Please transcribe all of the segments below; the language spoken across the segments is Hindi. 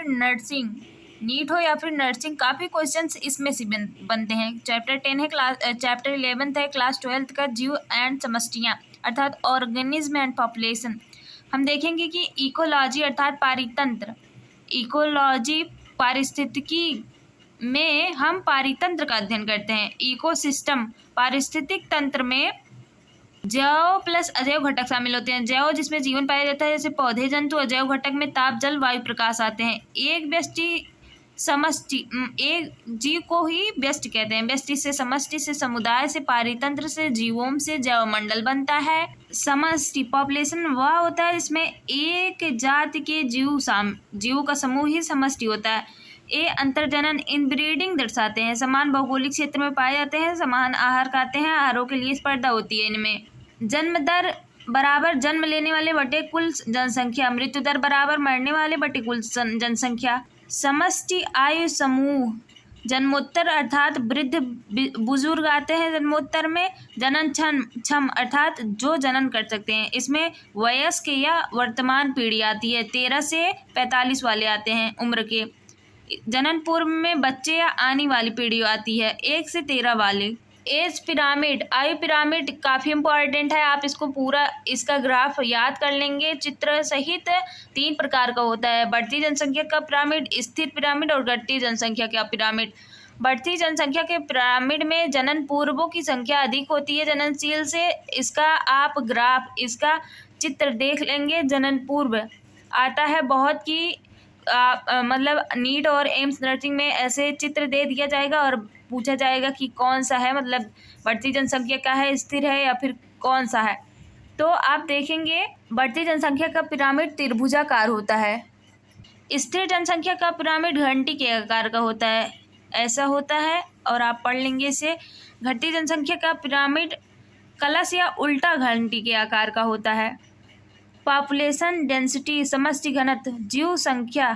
फिर नर्सिंग, नीट हो या फिर नर्सिंग, काफ़ी क्वेश्चंस इसमें से बनते हैं। चैप्टर 10 है चैप्टर 11 है क्लास 12 का जीव एंड समष्टियाँ अर्थात ऑर्गेनिज्म एंड पॉपुलेशन। हम देखेंगे कि इकोलॉजी अर्थात पारितंत्र, इकोलॉजी पारिस्थितिकी में हम पारितंत्र का अध्ययन करते हैं। इकोसिस्टम पारिस्थितिक तंत्र में जैव प्लस अजैव घटक शामिल होते हैं। जैव जिसमें जीवन पाया जाता है जैसे पौधे जंतु, अजैव घटक में ताप जल वायु प्रकाश आते हैं। एक व्यष्टि समष्टि, एक जीव को ही व्यष्टि कहते हैं। व्यष्टि से समष्टि से समुदाय से पारितंत्र से जीवों से जैव मंडल बनता है। समष्टि पॉपुलेशन वह होता है जिसमें एक जाति के जीवों का समूह ही समष्टि होता है। ये अंतर्जनन इनब्रीडिंग दर्शाते हैं। समान भौगोलिक क्षेत्र में पाए जाते हैं, समान आहार खाते हैं, आहारों के लिए स्पर्धा होती है इनमें। जन्म दर बराबर जन्म लेने वाले बटे कुल जनसंख्या, मृत्यु दर बराबर मरने वाले बटे कुल जनसंख्या। समष्टि आयु समूह, जन्मोत्तर अर्थात वृद्ध बुजुर्ग आते हैं जन्मोत्तर में। जनन क्षम अर्थात जो जनन कर सकते हैं, इसमें वयस्क या वर्तमान पीढ़ी आती है। 13 से 45 वाले आते हैं उम्र के। जनन पूर्व में बच्चे या आने वाली पीढ़ी आती है 1 से 13 वाले। एज पिरामिड, आयु पिरामिड काफ़ी इंपॉर्टेंट है, आप इसको पूरा इसका ग्राफ याद कर लेंगे। चित्र सहित 3 प्रकार का होता है, बढ़ती जनसंख्या का पिरामिड, स्थिर पिरामिड और घटती जनसंख्या का पिरामिड। बढ़ती जनसंख्या के पिरामिड में जनन पूर्वों की संख्या अधिक होती है जननशील से। इसका आप ग्राफ, इसका चित्र देख लेंगे। जनन पूर्व आता है बहुत की मतलब नीट और एम्स नर्सिंग में ऐसे चित्र दे दिया जाएगा और पूछा जाएगा कि कौन सा है, मतलब बढ़ती जनसंख्या का है, स्थिर है या फिर कौन सा है। तो आप देखेंगे बढ़ती जनसंख्या का पिरामिड त्रिभुजाकार होता है। स्थिर जनसंख्या का पिरामिड घंटी के आकार का होता है, ऐसा होता है और आप पढ़ लेंगे इसे। घटती जनसंख्या का पिरामिड कलश या उल्टा घंटी के आकार का होता है। पॉपुलेशन डेंसिटी, समष्टि घनत्व, जीव संख्या,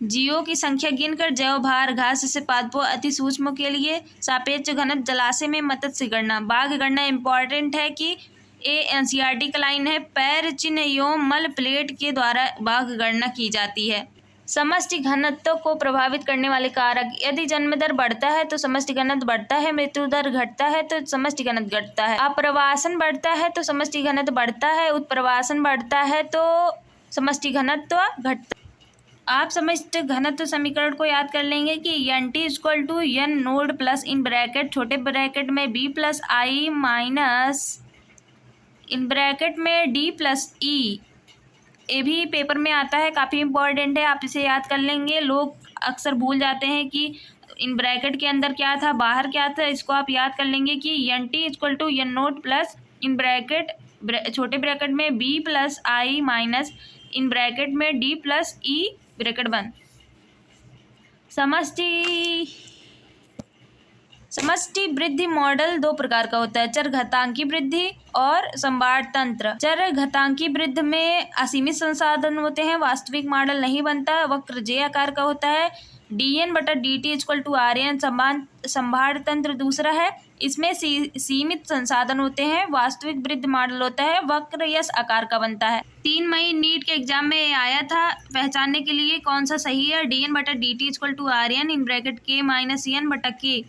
जीवों की संख्या गिनकर जैव भार, घास से पादपों अति सूक्ष्म के लिए सापेक्ष घनत्व, जलाशय में मत्स्य गणना। बाघ गणना इम्पॉर्टेंट है कि एनसीईआरटी का लाइन है, पैर चिन्ह एवं मल प्लेट के द्वारा बाघ गणना की जाती है। समष्टि घनत्व को प्रभावित करने वाले कारक, यदि जन्म दर बढ़ता है तो समष्टि घनत्व बढ़ता है, मृत्यु दर घटता है तो समष्टि घनत्व घटता है, अप्रवासन बढ़ता है तो समष्टि घनत्व बढ़ता है, उत्प्रवासन बढ़ता है तो समष्टि घनत्व घटता है। आप समष्टि घनत्व समीकरण को याद कर लेंगे कि N T equal to N naught plus in bracket छोटे ब्रैकेट में B plus I minus in bracket में डी प्लस ई। ये भी पेपर में आता है, काफ़ी इंपॉर्टेंट है, आप इसे याद कर लेंगे। लोग अक्सर भूल जाते हैं कि इन ब्रैकेट के अंदर क्या था बाहर क्या था, इसको आप याद कर लेंगे कि N T equal to N naught plus in bracket छोटे ब्रैकेट में B plus I minus in bracket में डी प्लस ई ब्रैकेट बंद। समष्टि वृद्धि मॉडल 2 प्रकार का होता है, चरघातांकी वृद्धि और संभार तंत्र। चरघातांकी वृद्धि में असीमित संसाधन होते हैं, वास्तविक मॉडल नहीं बनता, वक्र जे आकार का होता है। dn बटा dt इक्वल टू RN संभार तंत्र दूसरा है, इसमें सीमित संसाधन होते हैं, वास्तविक वृद्धि मॉडल होता है, वक्र यस आकार का बनता है। 3 मई नीट के एग्जाम में आया था, पहचानने के लिए कौन सा सही है। dn बटा dt equal to RN in bracket k minus N बटा के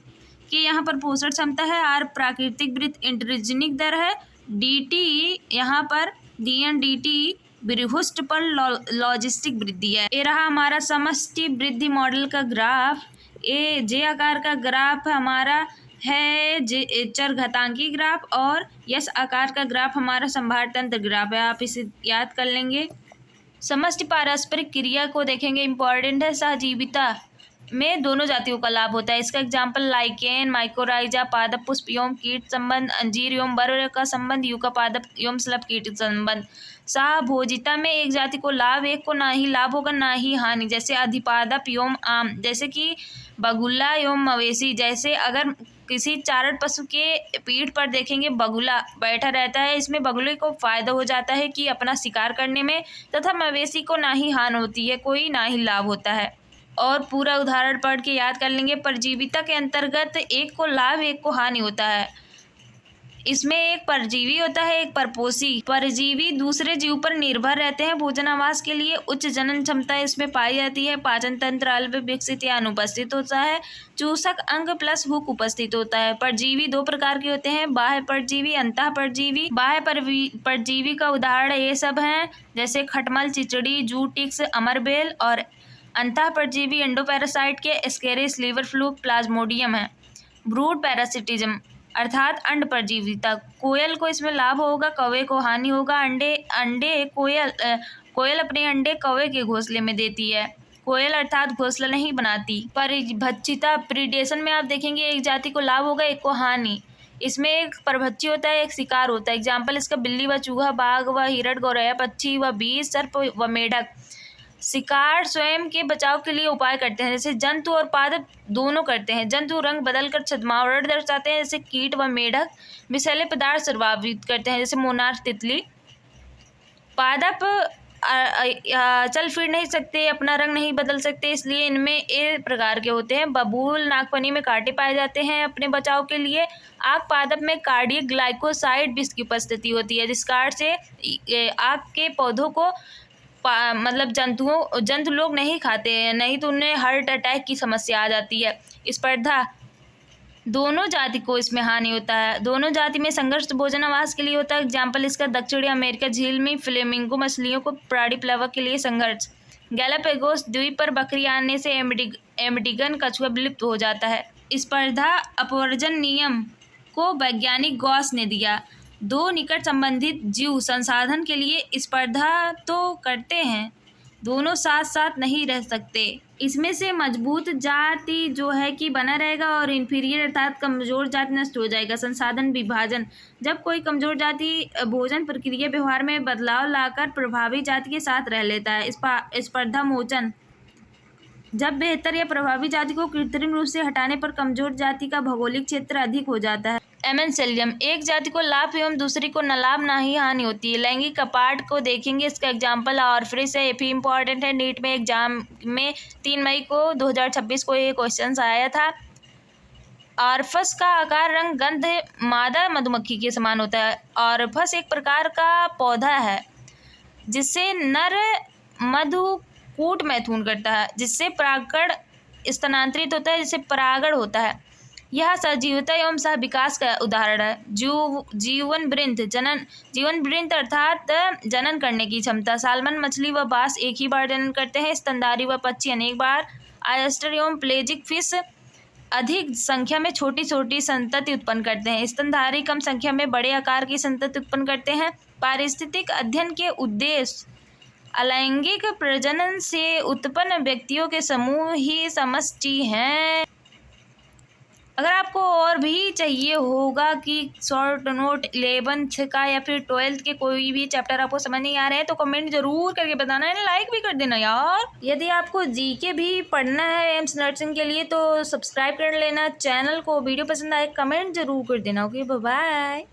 यहाँ पर पोषण क्षमता है, आर प्राकृतिक वृत्त इंटरजेनिक दर है, dt यहाँ पर dn dt विभुष्ट पर लॉजिस्टिक वृद्धि है। ये रहा हमारा समष्टि वृद्धि मॉडल का ग्राफ। ये जे आकार का ग्राफ हमारा है चरघातांकी ग्राफ और यस आकार का ग्राफ हमारा संभार तंत्र ग्राफ है, आप इसे याद कर लेंगे। समष्टि पारस्परिक क्रिया को देखेंगे, इंपॉर्टेंट है। सहजीविता में दोनों जातियों का लाभ होता है, इसका एग्जाम्पल लाइकेन, माइकोराइजा, पादप पुष्प एवं कीट संबंध, अंजीर एवं बर का संबंध, युका पादप एवं स्लभ कीट संबंध। सहभोजिता में एक जाति को लाभ, एक को ना ही लाभ होगा ना ही हानि, जैसे अधिपादप एवं आम, जैसे कि बगुला एवं मवेशी। जैसे अगर किसी चारण पशु के पीठ पर देखेंगे बगुला बैठा रहता है, इसमें बगुले को फायदा हो जाता है कि अपना शिकार करने में, तथा मवेशी को ना ही हानि होती है, कोई ना ही लाभ होता है। और पूरा उदाहरण पढ़ के याद कर लेंगे। परजीविता के अंतर्गत एक को लाभ एक को हानि होता है। इसमें एक परजीवी होता है, एक परपोषी। परजीवी दूसरे जीव पर निर्भर रहते हैं भोजन आवास के लिए। उच्च जनन क्षमता इसमें पाई जाती है। पाचन तंत्र अल्प विकसित या अनुपस्थित होता है। चूसक अंग प्लस हुक उपस्थित होता है। परजीवी दो प्रकार के होते हैं, बाह्य परजीवी, अंतः परजीवी। बाह्य परजीवी का उदाहरण ये सब हैं, जैसे खटमल, चिचड़ी, जू टिक्स, अमरबेल। और अंतः परजीवी एंडोपैरासाइट के एस्केरिस, लीवर फ्लू, प्लाज्मोडियम है। ब्रूड पैरासिटिज्म अर्थात अंड परजीविता। कोयल को इसमें लाभ होगा, कौवे को हानि होगा। अंडे कोयल अपने अंडे कौवे के घोंसले में देती है। कोयल अर्थात घोंसला नहीं बनाती। परभक्षिता प्रीडेशन में आप देखेंगे एक जाति को लाभ होगा, एक को हानि। इसमें एक परभक्षी होता है, एक शिकार होता है। एग्जाम्पल इसका बिल्ली व चूहा, बाघ व हिरण, गौरैया पक्षी व बीज, सर्प व मेढक। शिकार स्वयं के बचाव के लिए उपाय करते हैं, जैसे जंतु और पादप दोनों करते हैं। जंतु रंग बदलकर छद्मावरण दर्शाते हैं, जैसे कीट व मेढक। विषैले पदार्थ प्रभावित करते हैं, जैसे मोनार्क तितली। पादप चल फिर नहीं सकते, अपना रंग नहीं बदल सकते, इसलिए इनमें ए प्रकार के होते हैं। बबूल नागफनी में कांटे पाए जाते हैं अपने बचाव के लिए। आग पादप में कार्डियक ग्लाइकोसाइड विष की उपस्थिति होती है, जिस कारण से आग के पौधों को मतलब जंतु लोग नहीं खाते हैं, नहीं तो उन्हें हार्ट अटैक की समस्या आ जाती है। स्पर्धा दोनों जाति को इसमें हानि होता है। दोनों जाति में संघर्ष भोजन आवास के लिए होता है। एग्जाम्पल इसका दक्षिणी अमेरिका झील में फ्लेमिंगो मछलियों को प्राणी प्लवक के लिए संघर्ष। गैलापागोस द्वीप पर बकरी आने से एमडिगन कछुआ विलुप्त हो जाता है। स्पर्धा अपवर्जन नियम को वैज्ञानिक गॉस ने दिया। दो निकट संबंधित जीव संसाधन के लिए स्पर्धा तो करते हैं, दोनों साथ साथ नहीं रह सकते। इसमें से मजबूत जाति जो है कि बना रहेगा और इन्फीरियर अर्थात कमजोर जाति नष्ट हो जाएगा। संसाधन विभाजन जब कोई कमजोर जाति भोजन प्रक्रिया व्यवहार में बदलाव लाकर प्रभावी जाति के साथ रह लेता है। स्पर्धा मोचन जब बेहतर या प्रभावी जाति को कृत्रिम रूप से हटाने पर कमजोर जाति का भौगोलिक क्षेत्र अधिक हो जाता है। एमेंसेलियम एक जाति को लाभ एवं दूसरी को न लाभ ना ही हानि होती है। लैंगिक कपाट को देखेंगे, इसका एग्जाम्पल ऑर्फ्रिस है, ये भी इम्पॉर्टेंट है। नीट में एग्जाम में 3 मई को 2026 को ये क्वेश्चन आया था। ऑर्फस का आकार, रंग, गंध मादा मधुमक्खी के समान होता है। ऑर्फस एक प्रकार का पौधा है जिससे नर मधुकूट मैथुन करता है, जिससे परागण स्थानांतरित होता है, जिससे परागण होता है। यह सजीवता एवं सह विकास का उदाहरण है। जीवन वृंत अर्थात जनन करने की क्षमता। सालमन मछली व बास एक ही बार जनन करते हैं। स्तनधारी व पक्षी अनेक बार। ऑयस्टर एवं पेलेजिक फिश अधिक संख्या में छोटी छोटी संतति उत्पन्न करते हैं। स्तनधारी कम संख्या में बड़े आकार की संतति उत्पन्न करते हैं। पारिस्थितिक अध्ययन के उद्देश्य अलैंगिक प्रजनन से उत्पन्न व्यक्तियों के समूह ही समष्टि हैं। अगर आपको और भी चाहिए होगा कि शॉर्ट नोट 11th का या फिर 12th के कोई भी चैप्टर आपको समझ नहीं आ रहे हैं तो कमेंट जरूर करके बताना है, लाइक भी कर देना यार। यदि आपको जीके भी पढ़ना है एम्स नर्सिंग के लिए तो सब्सक्राइब कर लेना चैनल को। वीडियो पसंद आए कमेंट जरूर कर देना। Okay bye.